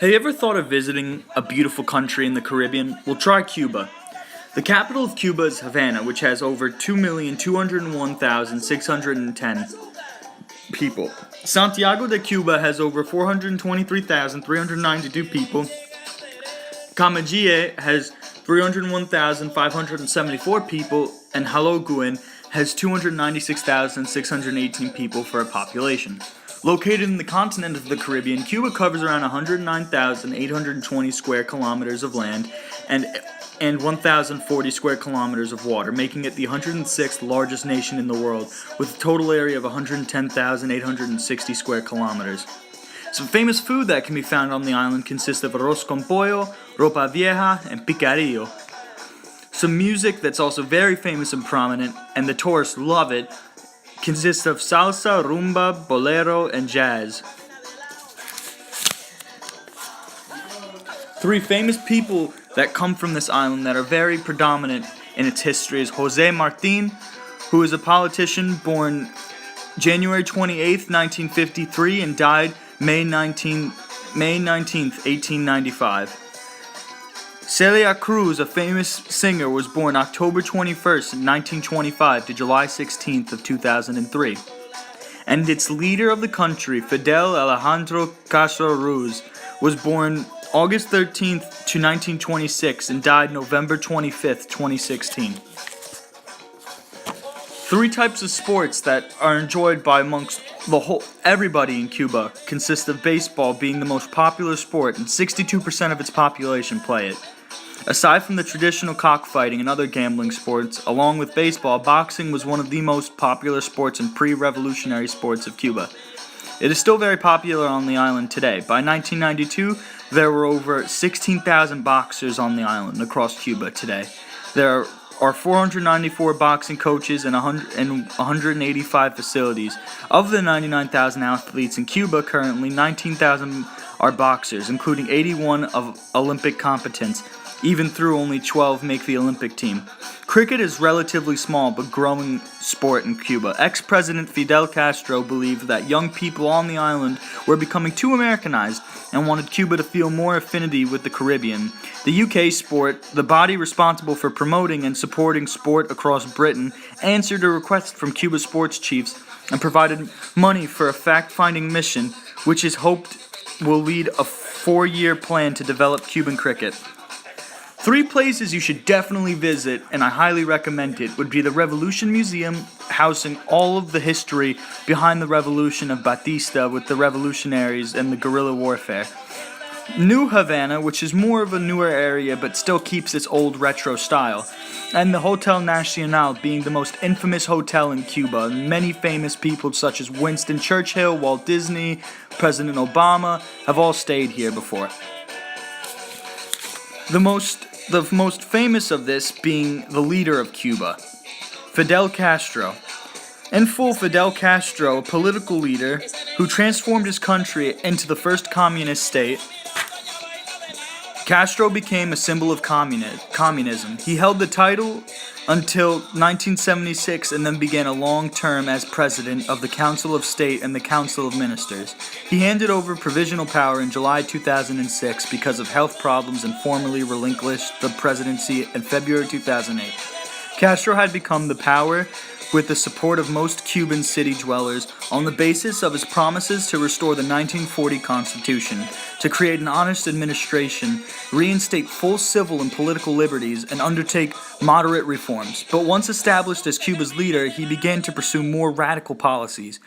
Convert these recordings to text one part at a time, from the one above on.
Have you ever thought of visiting a beautiful country in the Caribbean? Well, try Cuba. The capital of Cuba is Havana, which has over 2,201,610 people. Santiago de Cuba has over 423,392 people. Camagüey has 301,574 people, and Haloguin has 296,618 people for a population. Located in the continent of the Caribbean, Cuba covers around 109,820 square kilometers of land and 1,040 square kilometers of water, making it the 106th largest nation in the world, with a total area of 110,860 square kilometers. Some famous food that can be found on the island consists of arroz con pollo, ropa vieja, and picadillo. Some music that's also very famous and prominent, and the tourists love it, consists of salsa, rumba, bolero, and jazz. Three famous people that come from this island that are very predominant in its history is Jose Martin, who is a politician born January 28th, 1953 and died May 19th, 1895. Celia Cruz, a famous singer, was born October 21st, 1925 to July 16th of 2003. And its leader of the country, Fidel Alejandro Castro Ruz, was born August 13th to 1926 and died November 25th, 2016. Three types of sports that are enjoyed by amongst everybody in Cuba consist of baseball being the most popular sport, and 62% of its population play it. Aside from the traditional cockfighting and other gambling sports, along with baseball, boxing was one of the most popular sports and pre-revolutionary sports of Cuba. It is still very popular on the island today. By 1992, there were over 16,000 boxers on the island across Cuba today. There are 494 boxing coaches and 185 facilities. Of the 99,000 athletes in Cuba, currently 19,000 are boxers, including 81 of Olympic competence. Even through only 12 make the Olympic team. Cricket is relatively small but growing sport in Cuba. Ex-President Fidel Castro believed that young people on the island were becoming too Americanized and wanted Cuba to feel more affinity with the Caribbean. The UK sport, the body responsible for promoting and supporting sport across Britain, answered a request from Cuba's sports chiefs and provided money for a fact-finding mission, which is hoped will lead a 4-year plan to develop Cuban cricket. Three places you should definitely visit, and I highly recommend it, would be the Revolution Museum, housing all of the history behind the revolution of Batista with the revolutionaries and the guerrilla warfare. New Havana, which is more of a newer area but still keeps its old retro style. And the Hotel Nacional, being the most infamous hotel in Cuba. Many famous people such as Winston Churchill, Walt Disney, President Obama have all stayed here before. The most famous of this being the leader of Cuba, Fidel Castro. In full, Fidel Castro, a political leader who transformed his country into the first communist state. Castro became a symbol of communism. He held the title until 1976 and then began a long term as president of the Council of State and the Council of Ministers. He handed over provisional power in July 2006 because of health problems and formally relinquished the presidency in February 2008. Castro had become the power with the support of most Cuban city dwellers on the basis of his promises to restore the 1940 Constitution, to create an honest administration, reinstate full civil and political liberties, and undertake moderate reforms. But once established as Cuba's leader, he began to pursue more radical policies.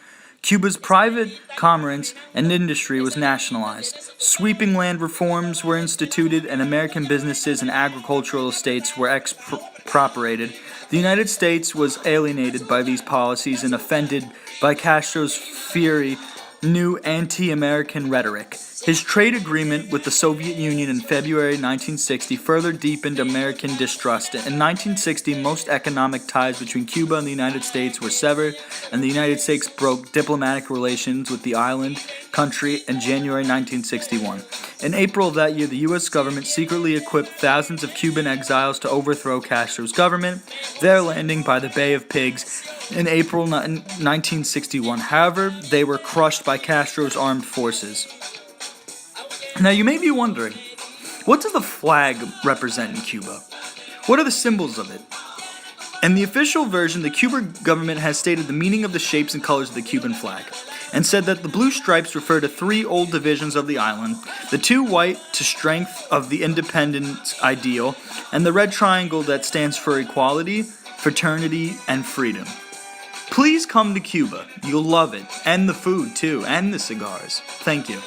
Cuba's private commerce and industry was nationalized. Sweeping land reforms were instituted, and American businesses and agricultural estates were expropriated. The United States was alienated by these policies and offended by Castro's fiery, new anti-American rhetoric. His trade agreement with the Soviet Union in February 1960 further deepened American distrust. In 1960, most economic ties between Cuba and the United States were severed, and the United States broke diplomatic relations with the island country in January 1961. In April of that year, the U.S. government secretly equipped thousands of Cuban exiles to overthrow Castro's government, there landing by the Bay of Pigs in April 1961. However, they were crushed by Castro's armed forces. Now you may be wondering, what does the flag represent in Cuba? What are the symbols of it? In the official version, the Cuban government has stated the meaning of the shapes and colors of the Cuban flag, and said that the blue stripes refer to 3 old divisions of the island, the 2 white to strength of the independence ideal, and the red triangle that stands for equality, fraternity, and freedom. Please come to Cuba. You'll love it, and the food too, and the cigars. Thank you.